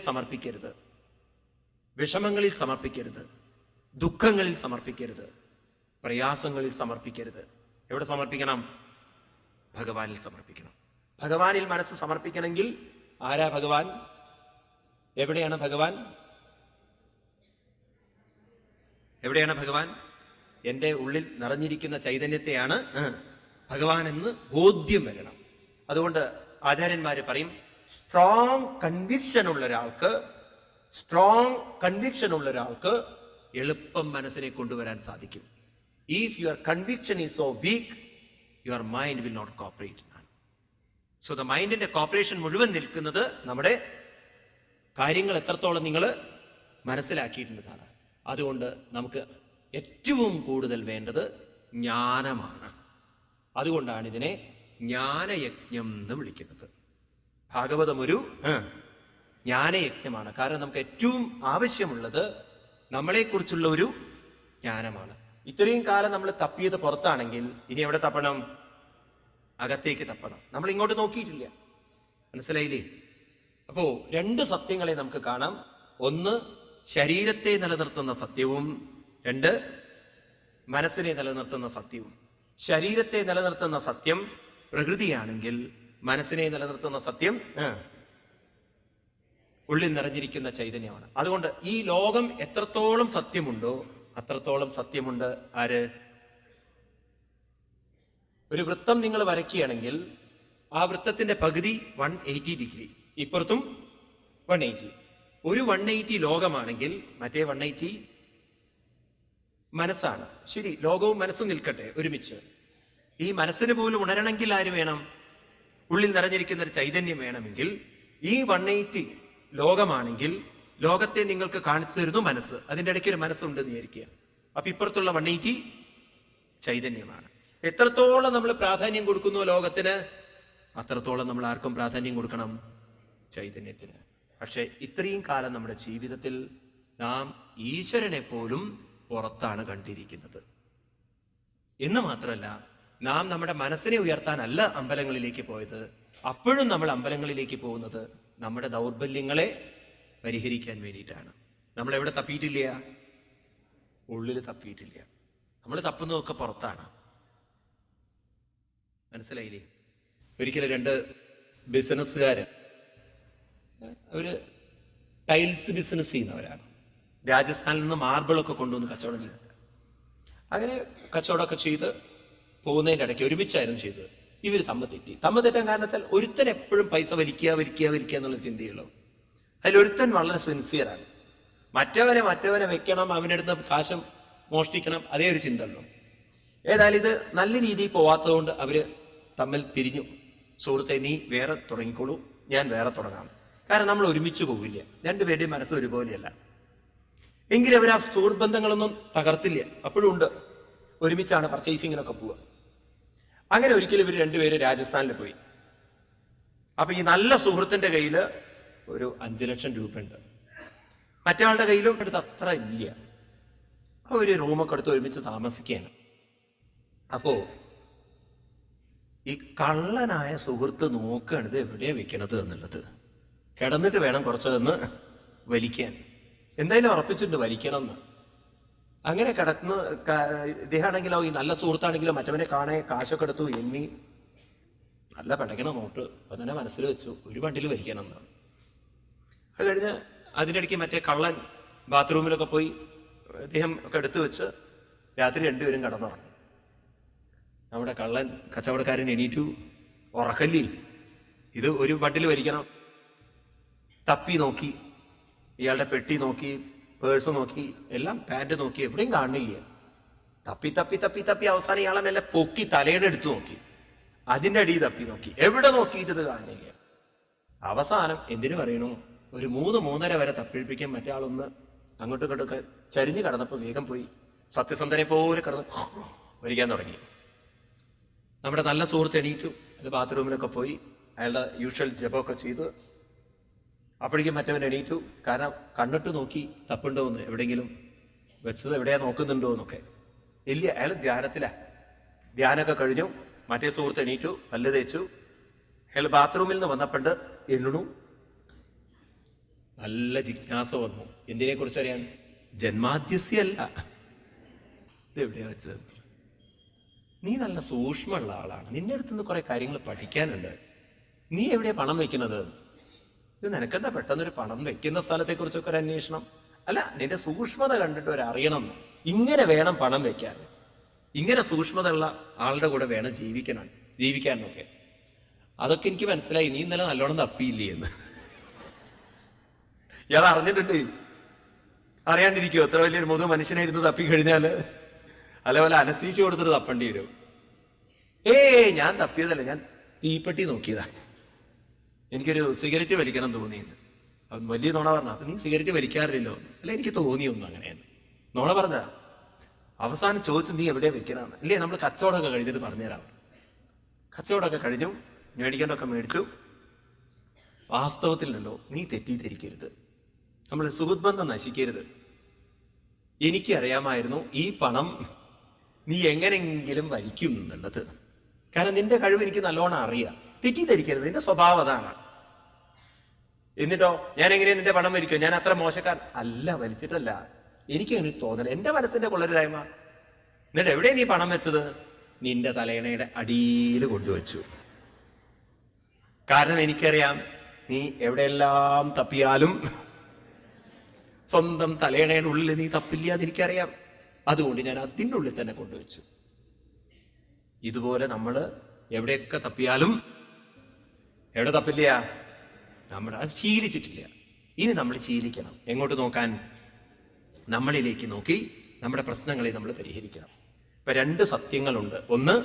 സമർപ്പിക്കരുത്, വിഷമങ്ങളിൽ സമർപ്പിക്കരുത്, ദുഃഖങ്ങളിൽ സമർപ്പിക്കരുത്, പ്രയാസങ്ങളിൽ സമർപ്പിക്കരുത്. എവിടെ സമർപ്പിക്കണം? ഭഗവാനിൽ സമർപ്പിക്കണം. ഭഗവാനിൽ മനസ്സ് സമർപ്പിക്കണമെങ്കിൽ ആരാ ഭഗവാൻ? എവിടെയാണ് ഭഗവാൻ? എവിടെയാണ് ഭഗവാൻ? എൻ്റെ ഉള്ളിൽ നിറഞ്ഞിരിക്കുന്ന ചൈതന്യത്തെയാണ് ഭഗവാൻ എന്ന് ബോധ്യം വരണം. അതുകൊണ്ട് ആചാര്യന്മാര് പറയും, സ്ട്രോങ് കൺവിക്ഷൻ ഉള്ള ഒരാൾക്ക് എളുപ്പം മനസ്സിനെ കൊണ്ടുവരാൻ സാധിക്കും. If your conviction is so weak, your mind will not cooperate. So the മൈൻഡിന്റെ കോപ്പറേഷൻ മുഴുവൻ നിൽക്കുന്നത് നമ്മുടെ കാര്യങ്ങൾ എത്രത്തോളം നിങ്ങൾ മനസ്സിലാക്കിയിട്ടുള്ളതാണ്. അതുകൊണ്ട് നമുക്ക് ഏറ്റവും കൂടുതൽ വേണ്ടത് ജ്ഞാനമാണ്. അതുകൊണ്ടാണ് ഇതിനെ ജ്ഞാനയജ്ഞം എന്ന് വിളിക്കുന്നത്. ഭാഗവതം ഒരു ജ്ഞാനയജ്ഞമാണ്. കാരണം നമുക്ക് ഏറ്റവും ആവശ്യമുള്ളത് നമ്മളെക്കുറിച്ചുള്ള ഒരു ജ്ഞാനമാണ്. ഇത്രയും കാലം നമ്മൾ തപ്പിയത് പുറത്താണെങ്കിൽ ഇനി എവിടെ തപ്പണം? അകത്തേക്ക് തപ്പണം. നമ്മൾ ഇങ്ങോട്ട് നോക്കിയിട്ടില്ല. മനസ്സിലായില്ലേ? അപ്പോ രണ്ട് സത്യങ്ങളെ നമുക്ക് കാണാം. ഒന്ന് ശരീരത്തെ നിലനിർത്തുന്ന സത്യവും, രണ്ട് മനസ്സിനെ നിലനിർത്തുന്ന സത്യവും. ശരീരത്തെ നിലനിർത്തുന്ന സത്യം പ്രകൃതിയാണെങ്കിൽ മനസ്സിനെ നിലനിർത്തുന്ന സത്യം ഉള്ളിൽ നിറഞ്ഞിരിക്കുന്ന ചൈതന്യമാണ്. അതുകൊണ്ട് ഈ ലോകം എത്രത്തോളം സത്യമുണ്ടോ അത്രത്തോളം സത്യമുണ്ട് ആര്? ഒരു വൃത്തം നിങ്ങൾ വരയ്ക്കുകയാണെങ്കിൽ ആ വൃത്തത്തിന്റെ പകുതി 180 ഡിഗ്രി, ഇപ്പുറത്തും 180. ഒരു 180 ലോകമാണെങ്കിൽ മറ്റേ 180 മനസ്സാണ്. ശരി, ലോകവും മനസ്സും നിൽക്കട്ടെ ഒരുമിച്ച്. ഈ മനസ്സിന് പോലും ഉണരണമെങ്കിൽ ആര് വേണം? ഉള്ളിൽ നിറഞ്ഞിരിക്കുന്ന ഒരു ചൈതന്യം വേണമെങ്കിൽ ഈ 180 ലോകമാണെങ്കിൽ ലോകത്തെ നിങ്ങൾക്ക് കാണിച്ചു തരുന്നു മനസ്സ്. അതിൻ്റെ ഇടയ്ക്ക് ഒരു മനസ്സുണ്ടെന്ന് വിചാരിക്കുക. അപ്പൊ ഇപ്പുറത്തുള്ള 180 ചൈതന്യമാണ്. എത്രത്തോളം നമ്മൾ പ്രാധാന്യം കൊടുക്കുന്നു ലോകത്തിന്, അത്രത്തോളം നമ്മൾ ആർക്കും പ്രാധാന്യം കൊടുക്കണം? ചൈതന്യത്തിന്. പക്ഷെ ഇത്രയും കാലം നമ്മുടെ ജീവിതത്തിൽ നാം ഈശ്വരനെ പോലും പുറത്താണ് കണ്ടിരിക്കുന്നത്. എന്ന് മാത്രമല്ല, നാം നമ്മുടെ മനസ്സിനെ ഉയർത്താനല്ല അമ്പലങ്ങളിലേക്ക് പോയത്. അപ്പോഴും നമ്മൾ അമ്പലങ്ങളിലേക്ക് പോകുന്നത് നമ്മുടെ ദൗർബല്യങ്ങളെ പരിഹരിക്കാൻ വേണ്ടിയിട്ടാണ്. നമ്മൾ എവിടെ തപ്പിയിട്ടില്ല? ഉള്ളിൽ തപ്പിയിട്ടില്ല. നമ്മൾ തപ്പുന്നതൊക്കെ പുറത്താണ്. മനസ്സിലായില്ലേ? ഒരിക്കലും രണ്ട് ബിസിനസ്സുകാര്, അവര് ടൈൽസ് ബിസിനസ് ചെയ്യുന്നവരാണ്. രാജസ്ഥാനിൽ നിന്ന് മാർബിളൊക്കെ കൊണ്ടുവന്ന് കച്ചവടം ചെയ്തു. അങ്ങനെ കച്ചവടമൊക്കെ ചെയ്ത് പോകുന്നതിൻ്റെ ഇടയ്ക്ക് ഒരുമിച്ചായിരുന്നു ചെയ്തത്. ഇവർ തമ്മിൽ തെറ്റാൻ കാരണം വെച്ചാൽ ഒരുത്തൻ എപ്പോഴും പൈസ വലിക്കുക എന്നുള്ള ചിന്തയുള്ളൂ. അതിലൊരുത്തൻ വളരെ സിൻസിയറാണ്. മറ്റവനെ വെക്കണം, അവനെടുത്ത് കാശം മോഷ്ടിക്കണം, അതേ ഒരു ചിന്ത ഉള്ളൂ. ഏതായാലും ഇത് നല്ല രീതിയിൽ പോവാത്തത് കൊണ്ട് അവര് തമ്മിൽ പിരിഞ്ഞു. സുഹൃത്തെ, നീ വേറെ തുടങ്ങിക്കോളൂ, ഞാൻ വേറെ തുടങ്ങാം. കാരണം നമ്മൾ ഒരുമിച്ച് പോവില്ല, രണ്ടുപേരുടെയും മനസ്സ് ഒരുപോലെയല്ല. എങ്കിലും അവർ ആ സുഹൃത്ത് ബന്ധങ്ങളൊന്നും തകർത്തില്ല, അപ്പോഴും ഉണ്ട്. ഒരുമിച്ചാണ് പർച്ചേസിങ്ങിനൊക്കെ പോവുക. അങ്ങനെ ഒരിക്കലും ഇവർ രണ്ടുപേരും രാജസ്ഥാനിൽ പോയി. അപ്പൊ ഈ നല്ല സുഹൃത്തിന്റെ കയ്യിൽ ഒരു 5 ലക്ഷം രൂപ ഉണ്ട്, മറ്റയാളുടെ കയ്യിലും എടുത്ത് അത്ര ഇല്ല. അപ്പൊ ഒരു റൂമൊക്കെ എടുത്ത് ഒരുമിച്ച് താമസിക്കുകയാണ്. അപ്പോ ഈ കള്ളനായ സുഹൃത്ത് നോക്കുകയാണ് ഇത് എവിടെയാ വെക്കണത് എന്നുള്ളത്. കിടന്നിട്ട് വേണം കുറച്ചതൊന്ന് വലിക്കാൻ. എന്തായാലും ഉറപ്പിച്ചിട്ടുണ്ട് വലിക്കണം എന്ന്. അങ്ങനെ കിടന്ന് ഇദ്ദേഹമാണെങ്കിലോ, ഈ നല്ല സുഹൃത്താണെങ്കിലോ മറ്റവനെ കാണേ കാശൊക്കെ എടുത്തു എണ്ണി നല്ല പടയ്ക്കണ നോട്ട് അതിനെ മനസ്സിൽ വെച്ചു, ഒരു വണ്ടിയിൽ വലിക്കണം എന്നാണ്. അത് കഴിഞ്ഞ് അതിൻ്റെ ഇടയ്ക്ക് മറ്റേ കള്ളൻ ബാത്റൂമിലൊക്കെ പോയി അദ്ദേഹം ഒക്കെ എടുത്തു വെച്ച് രാത്രി രണ്ടുപേരും കടന്നുറങ്ങി. നമ്മുടെ കള്ളൻ കച്ചവടക്കാരൻ എണീറ്റു, ഉറക്കല്ലേ, ഇത് ഒരു വണ്ടിയിൽ വലിക്കണം. തപ്പി നോക്കി, ഇയാളുടെ പെട്ടി നോക്കി, പേഴ്സ് നോക്കി, എല്ലാം പാൻറ് നോക്കി, എവിടെയും കാണുന്നില്ല. തപ്പി അവസാനം ഇയാളെ മെല്ലെ പൊക്കി തലയുടെ എടുത്തു നോക്കി, അതിൻ്റെ അടിയിൽ തപ്പി നോക്കി, എവിടെ നോക്കിയിട്ട് ഇത് കാണുന്നില്ല. അവസാനം എന്തിനു പറയണു, ഒരു 3-3:30 വരെ തപ്പിഴിപ്പിക്കാൻ മറ്റേ ആളൊന്ന് അങ്ങോട്ടും ഇങ്ങോട്ടൊക്കെ ചരിഞ്ഞു കടന്നപ്പോൾ വേഗം പോയി സത്യസന്ധനെ പോലെ കടന്ന് വലിക്കാൻ തുടങ്ങി. നമ്മുടെ നല്ല സുഹൃത്ത് എണീറ്റു, അത് ബാത്റൂമിലൊക്കെ പോയി അയാളുടെ യൂഷ്വൽ ജപമൊക്കെ ചെയ്തു. അപ്പോഴേക്കും മറ്റവൻ എണീറ്റു, കാരണം കണ്ണിട്ട് നോക്കി തപ്പുണ്ടോ എന്ന്, എവിടെയെങ്കിലും വെച്ചത് എവിടെയാ നോക്കുന്നുണ്ടോ എന്നൊക്കെ. ഇല്ല, അയാൾ ധ്യാനത്തിലാ. ധ്യാനമൊക്കെ കഴിഞ്ഞു. മറ്റേ സുഹൃത്ത് എണീറ്റു, പല്ല് തേച്ചു. അയാൾ ബാത്റൂമിൽ നിന്ന് വന്നപ്പോണ്ട് എണ്ണു നല്ല ജിജ്ഞാസ വന്നു. എന്തിനെ കുറിച്ചറിയാൻ? ജന്മാദ്യസ്യല്ല, ഇതെവിടെയാ വെച്ചത്? നീ നല്ല സൂക്ഷ്മമുള്ള ആളാണ്, നിന്റെ അടുത്ത് നിന്ന് കുറെ കാര്യങ്ങൾ പഠിക്കാനുണ്ട്. നീ എവിടെയാ പണം വെക്കുന്നത്? ഇത് നിനക്കെന്താ പെട്ടെന്നൊരു പണം വെക്കുന്ന സ്ഥലത്തെ കുറിച്ചൊക്കെ ഒരു അന്വേഷണം? അല്ല, നിന്റെ സൂക്ഷ്മത കണ്ടിട്ട് ഒരു അറിയണം. ഇങ്ങനെ വേണം പണം വെക്കാൻ, ഇങ്ങനെ സൂക്ഷ്മത ഉള്ള ആളുടെ കൂടെ വേണം ജീവിക്കാനൊക്കെ. അതൊക്കെ എനിക്ക് മനസ്സിലായി. നീ ഇന്നലെ നല്ലോണം തപ്പിയില്ലേ എന്ന്. ഇയാൾ അറിഞ്ഞിട്ടുണ്ട്. അറിയാണ്ടിരിക്കുമോ? എത്ര വലിയൊരു മുതു മനുഷ്യനെ ഇരുന്ന് തപ്പിക്കഴിഞ്ഞാല് അതേപോലെ അനസ്തീഷ്യ കൊടുത്തിട്ട് തപ്പേണ്ടി വരും. ഞാൻ തപ്പിയതല്ല, ഞാൻ തീപ്പെട്ടി നോക്കിയതാ. എനിക്കൊരു സിഗരറ്റ് വലിക്കണം തോന്നിയെന്ന്. അവൻ വലിയ നുണ പറഞ്ഞ. നീ സിഗരറ്റ് വലിക്കാറില്ലല്ലോ? അല്ല, എനിക്ക് തോന്നിയൊന്നും അങ്ങനെയെന്ന്. നുണ പറഞ്ഞതാ. അവസാനം ചോദിച്ചു, നീ എവിടെയാ വെക്കണമെന്ന്. അല്ലേ, നമ്മൾ കച്ചവടമൊക്കെ കഴിഞ്ഞിട്ട് പറഞ്ഞുതരാം. കച്ചവടമൊക്കെ കഴിഞ്ഞു, മേടിക്കേണ്ടൊക്കെ മേടിച്ചു. വാസ്തവത്തിലല്ലോ, നീ തെറ്റിയിട്ടിരിക്കരുത്, നമ്മൾ സുഹൃത്ബന്ധം നശിക്കരുത്. എനിക്കറിയാമായിരുന്നു ഈ പണം നീ എങ്ങനെങ്കിലും വലിക്കും എന്നുള്ളത്. കാരണം നിന്റെ കഴിവ് എനിക്ക് നല്ലോണം അറിയാം. തെറ്റിദ്ധരിക്കരുത്, നിന്റെ സ്വഭാവം അതാണ്. എന്നിട്ടോ ഞാൻ എങ്ങനെയാ നിന്റെ പണം വലിക്കും? ഞാൻ അത്ര മോശക്കാരൻ അല്ല, വലിച്ചിട്ടല്ല. എനിക്ക് അങ്ങനെ തോന്നല, എന്റെ മനസ്സിന്റെ കൊള്ളരുതായ്മ. എന്നിട്ട് എവിടെ നീ പണം വെച്ചത്? നിന്റെ തലയണയുടെ അടിയിൽ കൊണ്ടുവച്ചു. കാരണം എനിക്കറിയാം, നീ എവിടെയെല്ലാം തപ്പിയാലും സ്വന്തം തലയണയുടെ ഉള്ളിൽ നീ തപ്പില്ല അതെനിക്കറിയാം. അതുകൊണ്ട് ഞാൻ അതിൻ്റെ ഉള്ളിൽ തന്നെ കൊണ്ടുവച്ചു. ഇതുപോലെ നമ്മൾ എവിടെയൊക്കെ തപ്പിയാലും എവിടെ തപ്പില്ല? നമ്മൾ അത് ശീലിച്ചിട്ടില്ല. ഇനി നമ്മൾ ശീലിക്കണം. എങ്ങോട്ട് നോക്കാൻ? നമ്മളിലേക്ക് നോക്കി നമ്മുടെ പ്രശ്നങ്ങളെ നമ്മൾ പരിഹരിക്കണം. ഇപ്പൊ 2 സത്യങ്ങളുണ്ട്. ഒന്ന്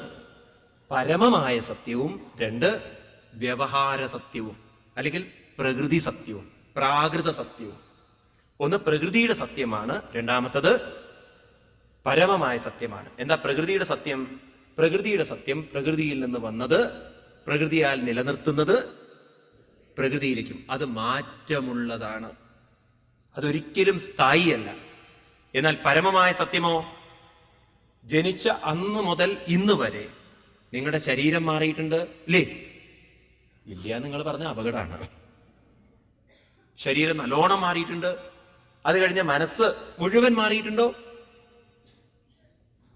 പരമമായ സത്യവും, 2 വ്യവഹാര സത്യവും, അല്ലെങ്കിൽ പ്രകൃതി സത്യവും, പ്രാകൃത സത്യവും. ഒന്ന് പ്രകൃതിയുടെ സത്യമാണ്, രണ്ടാമത്തത് പരമമായ സത്യമാണ്. എന്താ പ്രകൃതിയുടെ സത്യം? പ്രകൃതിയുടെ സത്യം പ്രകൃതിയിൽ നിന്ന് വന്നത്, പ്രകൃതിയാൽ നിലനിർത്തുന്നത്, പ്രകൃതിയിലേക്കും അത് മാറ്റമുള്ളതാണ്, അതൊരിക്കലും സ്ഥായിയല്ല. എന്നാൽ പരമമായ സത്യമോ? ജനിച്ച അന്ന് മുതൽ ഇന്ന് വരെ നിങ്ങളുടെ ശരീരം മാറിയിട്ടുണ്ട് ഇല്ലേ? ഇല്ല, നിങ്ങൾ പറഞ്ഞ അപകടമാണ്. ശരീരം നല്ലോണം മാറിയിട്ടുണ്ട്. അത് കഴിഞ്ഞ മനസ്സ് മുഴുവൻ മാറിയിട്ടുണ്ടോ?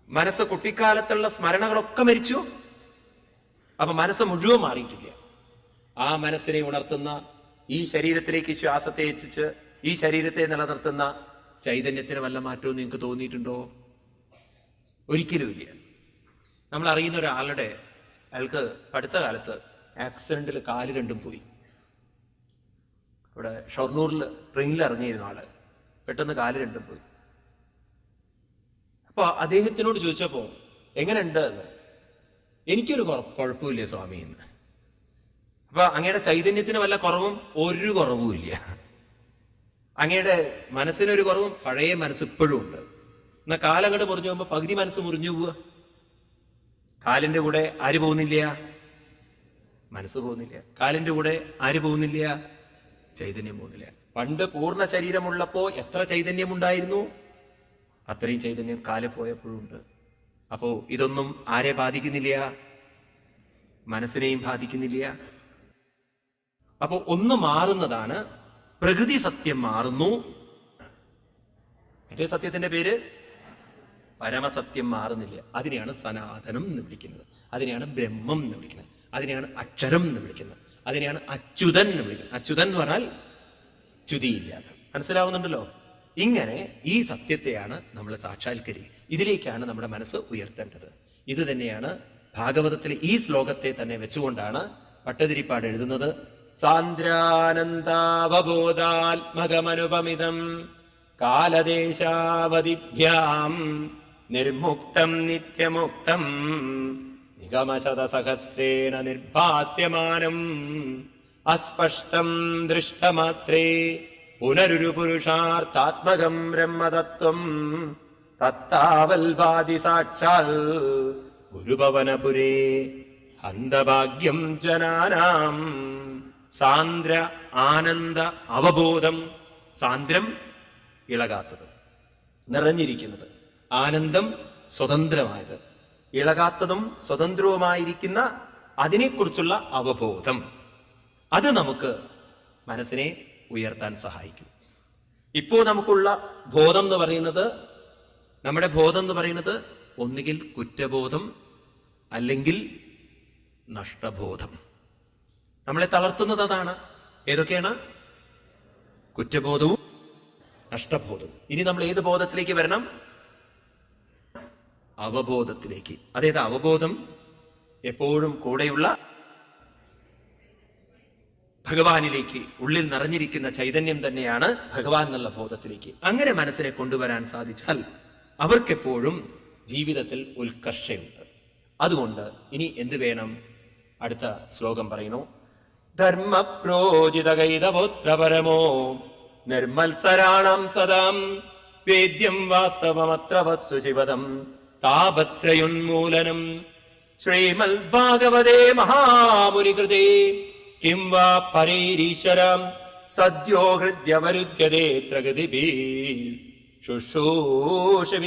മനസ്സ് കുട്ടിക്കാലത്തുള്ള സ്മരണകളൊക്കെ മരിച്ചു. അപ്പൊ മനസ്സ് മുഴുവൻ മാറിയിട്ടില്ല. ആ മനസ്സിനെ ഉണർത്തുന്ന, ഈ ശരീരത്തിലേക്ക് ശ്വാസത്തെ എത്തിച്ച് ഈ ശരീരത്തെ നിലനിർത്തുന്ന ചൈതന്യത്തിന് വല്ല മാറ്റവും നിങ്ങൾക്ക് തോന്നിയിട്ടുണ്ടോ? ഒരിക്കലും ഇല്ല. നമ്മൾ അറിയുന്ന ഒരാളുടെ, അയാൾക്ക് അടുത്ത കാലത്ത് ആക്സിഡന്റിൽ കാല് രണ്ടും പോയി. ഇവിടെ ഷൊർണൂരിൽ ട്രെയിനിൽ ഇറങ്ങിയിരുന്ന ആള് പെട്ടെന്ന് കാല് രണ്ടും പോയി. അപ്പൊ അദ്ദേഹത്തിനോട് ചോദിച്ചപ്പോ എങ്ങനെയുണ്ട് എന്ന്, എനിക്കൊരു കുഴപ്പമില്ലേ സ്വാമി എന്ന്. അപ്പൊ അങ്ങയുടെ ചൈതന്യത്തിന് വല്ല കുറവും? ഒരു കുറവും ഇല്ല. അങ്ങയുടെ മനസ്സിനൊരു കുറവും? പഴയ മനസ്സ് ഇപ്പോഴും ഉണ്ട്. എന്നാ കാലങ്ങട് മുറിഞ്ഞു പോകുമ്പോ പകുതി മനസ്സ് മുറിഞ്ഞു പോവുക. കാലിന്റെ കൂടെ ആര് പോകുന്നില്ല? മനസ്സ് പോകുന്നില്ല. കാലിന്റെ കൂടെ ആര് പോകുന്നില്ല? ചൈതന്യം പോകുന്നില്ല. പണ്ട് പൂർണ്ണ ശരീരമുള്ളപ്പോ എത്ര ചൈതന്യം ഉണ്ടായിരുന്നു? അത്രയും ചൈതന്യം കാല് പോയപ്പോഴും ഉണ്ട്. അപ്പോ ഇതൊന്നും ആരെ ബാധിക്കുന്നില്ല? മനസ്സിനെയും ബാധിക്കുന്നില്ല. അപ്പോ ഒന്ന് മാറുന്നതാണ്, പ്രകൃതി സത്യം മാറുന്നു. മറ്റേ സത്യത്തിന്റെ പേര് പരമസത്യം മാറുന്നില്ല. അതിനെയാണ് സനാതനം എന്ന് വിളിക്കുന്നത്, അതിനെയാണ് ബ്രഹ്മം എന്ന് വിളിക്കുന്നത്, അതിനെയാണ് അക്ഷരം എന്ന് വിളിക്കുന്നത്, അതിനെയാണ് അച്യുതൻ എന്ന് വിളിക്കുന്നത്. അച്യുതൻ എന്ന് പറഞ്ഞാൽ ച്യുതിയില്ലാതെ. മനസ്സിലാവുന്നുണ്ടല്ലോ? ഇങ്ങനെ ഈ സത്യത്തെയാണ് നമ്മൾ സാക്ഷാത്കരിക്കുക. ഇതിലേക്കാണ് നമ്മുടെ മനസ്സ് ഉയർത്തേണ്ടത്. ഇത് തന്നെയാണ് ഭാഗവതത്തിലെ ഈ ശ്ലോകത്തെ തന്നെ വെച്ചുകൊണ്ടാണ് പട്ടതിരിപ്പാട് എഴുതുന്നത്. സാന്ദ്രാനന്ദാവബോധാത്മകമനുപമിതം കാലദേശാവധിഭ്യാം നിർമുക്തം നിത്യമുക്തം നിഗമശതസഹസ്രേണ നിർഭാസ്യമാനം അസ്പഷ്ടം ദൃഷ്ടമാത്രേ പുനരുരു പുരുഷാർത്ഥാത്മകം ബ്രഹ്മതത്വം തത്താവൽവാദി സാക്ഷാൽ ഗുരുഭവനപുരേ അന്തഭാഗ്യം ജനാനാം. സാന്ദ്ര ആനന്ദ അവബോധം. സാന്ദ്രം ഇളകാത്തത്, നിറഞ്ഞിരിക്കുന്നത്. ആനന്ദം സ്വതന്ത്രമായത്. ഇളകാത്തതും സ്വതന്ത്രവുമായിരിക്കുന്ന അതിനെക്കുറിച്ചുള്ള അവബോധം. അത് നമുക്ക് മനസ്സിനെ ഉയർത്താൻ സഹായിക്കും. ഇപ്പോൾ നമുക്കുള്ള ബോധം എന്ന് പറയുന്നത്, നമ്മുടെ ബോധം എന്ന് പറയുന്നത് ഒന്നുകിൽ കുറ്റബോധം അല്ലെങ്കിൽ നഷ്ടബോധം. നമ്മളെ തളർത്തുന്നത് അതാണ്. ഏതൊക്കെയാണ്? കുറ്റബോധവും നഷ്ടബോധവും. ഇനി നമ്മൾ ഏത് ബോധത്തിലേക്ക് വരണം? അവബോധത്തിലേക്ക്. അതായത് അവബോധം എപ്പോഴും കൂടെയുള്ള ഭഗവാനിലേക്ക്, ഉള്ളിൽ നിറഞ്ഞിരിക്കുന്ന ചൈതന്യം തന്നെയാണ് ഭഗവാൻ എന്നുള്ള ബോധത്തിലേക്ക്. അങ്ങനെ മനസ്സിനെ കൊണ്ടുവരാൻ സാധിച്ചാൽ അവർക്കെപ്പോഴും ജീവിതത്തിൽ ഉത്കർഷയുണ്ട്. അതുകൊണ്ട് ഇനി എന്ത് വേണം? അടുത്ത ശ്ലോകം പറയുന്നു, ധർമ്മ പ്രോജിതകൈതവോത്രപരമോ നിർമത്സരാണം സദാം വേദ്യം വാസ്തവമത്ര വസ്തു ശിവദം താപത്രയോന്മൂലനം ശ്രീമൽ ഭാഗവതേ മഹാമുനികൃതേ കിം വാ പരൈരീശ്വരം സദ്യോ ഹൃദ്യവരുദ്ധ്യതേ പ്രകൃതിഭിः ശുശ്രൂഷവിത്തക്ഷണൽ.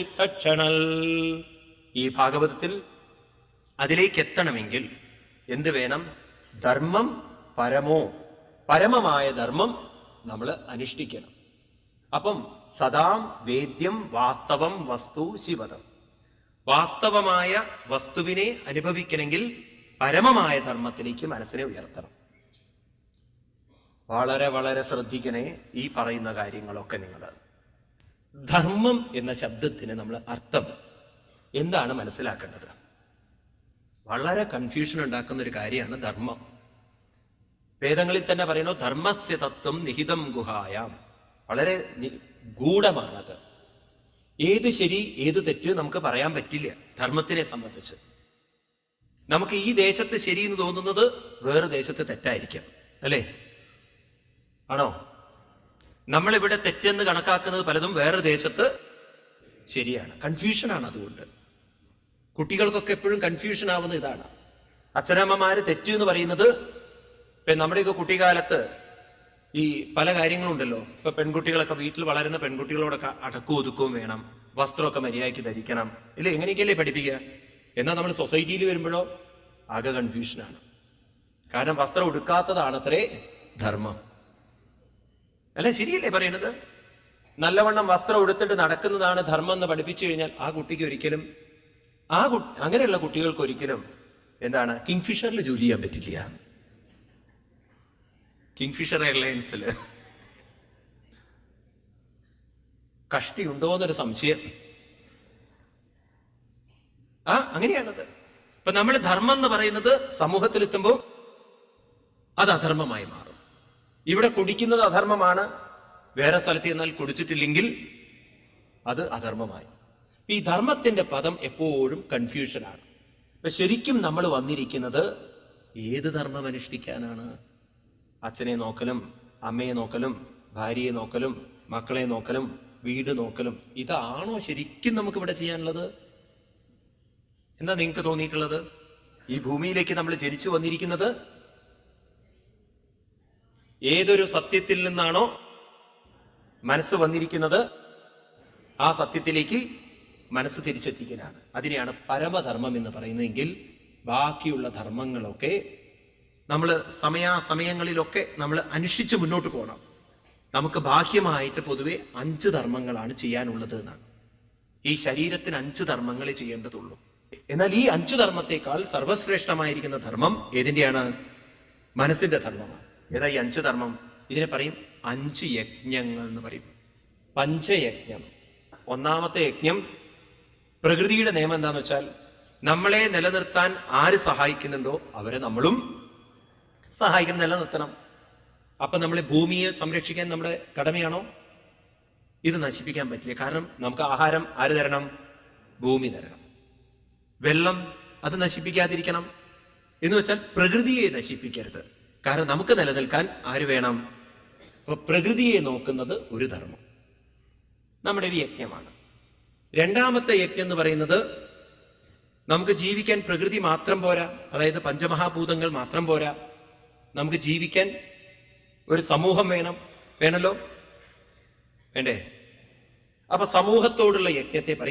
ഈ ഭാഗവതത്തിൽ അതിലേക്ക് എത്തണമെങ്കിൽ എന്ത് വേണം? ധർമ്മം പരമോ, പരമമായ ധർമ്മം നമ്മൾ അനുഷ്ഠിക്കണം. അപ്പം സദാം വേദ്യം വാസ്തവം വസ്തു ശിവദം. വാസ്തവമായ വസ്തുവിനെ അനുഭവിക്കണമെങ്കിൽ പരമമായ ധർമ്മത്തിലേക്ക് മനസ്സിനെ ഉയർത്തണം. വളരെ വളരെ ശ്രദ്ധിക്കണേ ഈ പറയുന്ന കാര്യങ്ങളൊക്കെ. നിങ്ങൾ ധർമ്മം എന്ന ശബ്ദത്തിന് നമ്മൾ അർത്ഥം എന്താണ് മനസ്സിലാക്കേണ്ടത്? വളരെ കൺഫ്യൂഷൻ ഉണ്ടാക്കുന്ന ഒരു കാര്യമാണ് ധർമ്മം. വേദങ്ങളിൽ തന്നെ പറയുന്നു, ധർമ്മസ്യ തത്വം നിഹിതം ഗുഹായാം. വളരെ ഗൂഢമാണത്. ഏത് ശരി ഏത് തെറ്റ് നമുക്ക് പറയാൻ പറ്റില്ല. ധർമ്മത്തിനെ സംബന്ധിച്ച് നമുക്ക് ഈ ദേശത്ത് ശരി എന്ന് തോന്നുന്നത് വേറെ ദേശത്ത് തെറ്റായിരിക്കാം, അല്ലേ? ആണോ? നമ്മളിവിടെ തെറ്റെന്ന് കണക്കാക്കുന്നത് പലതും വേറെ ദേശത്ത് ശരിയാണ്. കൺഫ്യൂഷനാണ്. അതുകൊണ്ട് കുട്ടികൾക്കൊക്കെ എപ്പോഴും കൺഫ്യൂഷൻ ആവുന്ന ഇതാണ്. അച്ഛനമ്മമാര് തെറ്റ് എന്ന് പറയുന്നത്, നമ്മുടെയൊക്കെ കുട്ടിക്കാലത്ത് ഈ പല കാര്യങ്ങളുണ്ടല്ലോ. ഇപ്പൊ പെൺകുട്ടികളൊക്കെ, വീട്ടിൽ വളരുന്ന പെൺകുട്ടികളോടൊക്കെ അടക്കവും ഒതുക്കവും വേണം, വസ്ത്രമൊക്കെ മര്യാദയ്ക്ക് ധരിക്കണം, ഇല്ല എങ്ങനെയൊക്കെയല്ലേ പഠിപ്പിക്കുക. എന്നാൽ നമ്മൾ സൊസൈറ്റിയിൽ വരുമ്പോഴോ ആകെ കൺഫ്യൂഷനാണ്. കാരണം വസ്ത്രം ഉടുക്കാത്തതാണത്രേ ധർമ്മം. അല്ല, ശരിയല്ലേ പറയണത്? നല്ലവണ്ണം വസ്ത്രം ഉടുത്തിട്ട് നടക്കുന്നതാണ് ധർമ്മം എന്ന് പഠിപ്പിച്ചു കഴിഞ്ഞാൽ ആ കുട്ടിക്ക് ഒരിക്കലും, അങ്ങനെയുള്ള കുട്ടികൾക്ക് ഒരിക്കലും എന്താണ് കിങ്ഫിഷറിൽ ജോലി ചെയ്യാൻ പറ്റില്ല. കിങ്ഫിഷർ എയർലൈൻസിൽ കഷ്ടി ഉണ്ടോ എന്നൊരു സംശയം. അങ്ങനെയാണത്. ഇപ്പൊ നമ്മൾ ധർമ്മം എന്ന് പറയുന്നത് സമൂഹത്തിലെത്തുമ്പോൾ അത് അധർമ്മമായി മാറും. ഇവിടെ കുടിക്കുന്നത് അധർമ്മമാണ്, വേറെ സ്ഥലത്ത് ചെന്നാൽ കുടിച്ചിട്ടില്ലെങ്കിൽ അത് അധർമ്മമായി. ഈ ധർമ്മത്തിന്റെ പദം എപ്പോഴും കൺഫ്യൂഷനാണ്. ഇപ്പൊ ശരിക്കും നമ്മൾ വന്നിരിക്കുന്നത് ഏത് ധർമ്മം അനുഷ്ഠിക്കാനാണ്? അച്ഛനെ നോക്കലും അമ്മയെ നോക്കലും ഭാര്യയെ നോക്കലും മക്കളെ നോക്കലും വീട് നോക്കലും, ഇതാണോ ശരിക്കും നമുക്ക് ഇവിടെ ചെയ്യാനുള്ളത്? എന്താ നിങ്ങൾക്ക് തോന്നിയിട്ടുള്ളത്? ഈ ഭൂമിയിലേക്ക് നമ്മൾ ജനിച്ചു വന്നിരിക്കുന്നത് ഏതൊരു സത്യത്തിൽ നിന്നാണോ മനസ്സ് വന്നിരിക്കുന്നത് ആ സത്യത്തിലേക്ക് മനസ്സ് തിരിച്ചെത്തിക്കാനാണ്. അതിനെയാണ് പരമധർമ്മം എന്ന് പറയുന്നതെങ്കിൽ ബാക്കിയുള്ള ധർമ്മങ്ങളൊക്കെ നമ്മൾ സമയാസമയങ്ങളിലൊക്കെ നമ്മൾ അനുഷ്ഠിച്ച് മുന്നോട്ട് പോകണം. നമുക്ക് ബാഹ്യമായിട്ട് പൊതുവെ 5 ധർമ്മങ്ങളാണ് ചെയ്യാനുള്ളത് എന്നാണ്. ഈ ശരീരത്തിന് 5 ധർമ്മങ്ങളെ ചെയ്യേണ്ടതുള്ളൂ. എന്നാൽ ഈ 5 ധർമ്മത്തെക്കാൾ സർവശ്രേഷ്ഠമായിരിക്കുന്ന ധർമ്മം ഏതിന്റെയാണ്? മനസ്സിന്റെ ധർമ്മമാണ്. ഏതാ ഈ 5 ധർമ്മം? ഇതിനെ പറയും 5 യജ്ഞങ്ങൾ എന്ന് പറയും. പഞ്ചയജ്ഞം. ഒന്നാമത്തെ യജ്ഞം, പ്രകൃതിയുടെ നിയമം എന്താന്ന് വെച്ചാൽ നമ്മളെ നിലനിർത്താൻ ആര് സഹായിക്കുന്നുണ്ടോ അവരെ നമ്മളും സഹായിക്കണം, നിലനിർത്തണം. അപ്പൊ നമ്മളെ ഭൂമിയെ സംരക്ഷിക്കാൻ നമ്മുടെ കടമയാണോ? ഇത് നശിപ്പിക്കാൻ പറ്റില്ല. കാരണം നമുക്ക് ആഹാരം ആര് തരണം? ഭൂമി തരണം. വെള്ളം അത് നശിപ്പിക്കാതിരിക്കണം. എന്ന് വെച്ചാൽ പ്രകൃതിയെ നശിപ്പിക്കരുത്. കാരണം നമുക്ക് നിലനിൽക്കാൻ ആര് വേണം? അപ്പൊ പ്രകൃതിയെ നോക്കുന്നത് ഒരു ധർമ്മം, നമ്മുടെ ഒരു യജ്ഞമാണ്. രണ്ടാമത്തെ യജ്ഞം എന്ന് പറയുന്നത് നമുക്ക് ജീവിക്കാൻ പ്രകൃതി മാത്രം പോരാ, അതായത് പഞ്ചമഹാഭൂതങ്ങൾ മാത്രം പോരാ, നമുക്ക് ജീവിക്കാൻ ഒരു സമൂഹം വേണമല്ലോ, വേണ്ടേ? അപ്പൊ സമൂഹത്തോടുള്ള യജ്ഞത്തെ പറയും